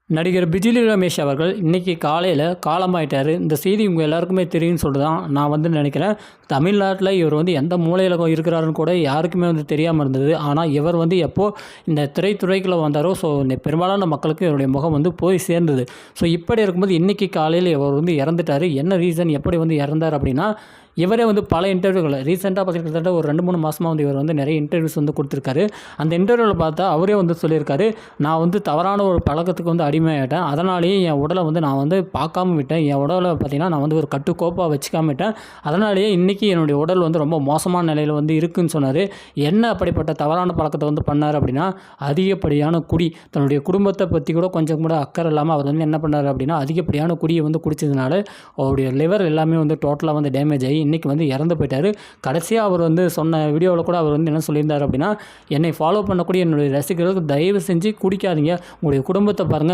நடிகர் பிஜிலி ரமேஷ் அவர்கள் இன்றைக்கி காலையில் காலமாயிட்டார். இந்த செய்தி உங்கள் எல்லாருக்குமே தெரியும்னு சொல்லிட்டு தான் நான் வந்து நினைக்கிறேன். தமிழ்நாட்டில் இவர் வந்து எந்த மூலையில் இருக்கிறாருன்னு கூட யாருக்குமே வந்து தெரியாமல் இருந்தது. ஆனால் இவர் வந்து எப்போது இந்த திரைத்துறைக்குள்ளே வந்தாரோ பெரும்பாலான மக்களுக்கு இவருடைய முகம் வந்து போய் சேர்ந்தது. இப்படி இருக்கும்போது இன்றைக்கி காலையில் இவர் வந்து இறந்துட்டார். என்ன ரீசன், எப்படி வந்து இறந்தார் அப்படின்னா, இவரே வந்து பல இன்டர்வியூவில் ரீசெண்டாக பார்த்திங்கன்னா ஒரு 2-3 மாதமாக வந்து இவர் வந்து நிறைய இன்டர்வியூஸ் வந்து கொடுத்துருக்காரு. அந்த இன்டர்வியூவில் பார்த்தா அவரே வந்து சொல்லியிருக்காரு, நான் வந்து தவறான ஒரு பழக்கத்துக்கு வந்து அடிமையாயிட்டேன். அதனாலேயே என் உடலை வந்து நான் வந்து பார்க்காம விட்டேன். என் உடலை பார்த்திங்கன்னா நான் வந்து ஒரு கட்டுக்கோப்பாக வச்சுக்காம விட்டேன். அதனாலேயே இன்றைக்கி என்னுடைய உடல் வந்து ரொம்ப மோசமான நிலையில் வந்து இருக்குதுன்னு சொன்னார். என்ன அப்படிப்பட்ட தவறான பழக்கத்தை வந்து பண்ணார் அப்படின்னா, அதிகப்படியான குடி. தன்னுடைய குடும்பத்தை பற்றி கூட கொஞ்சம் கூட அக்கறை இல்லாமல் அவர் வந்து என்ன பண்ணார் அப்படின்னா, அதிகப்படியான குடியை வந்து குடித்ததுனால அவருடைய லிவர் எல்லாமே வந்து டோட்டலாக வந்து டேமேஜ் ஆகி இன்றைக்கி வந்து இறந்து போயிட்டார். கடைசியாக அவர் வந்து சொன்ன வீடியோவில் கூட அவர் வந்து என்ன சொல்லியிருந்தார் அப்படின்னா, என்னை ஃபாலோ பண்ணக்கூடிய என்னுடைய ரசிகர்களுக்கு தயவு செஞ்சு குடிக்காதீங்க, உங்களுடைய குடும்பத்தை பாருங்கள்.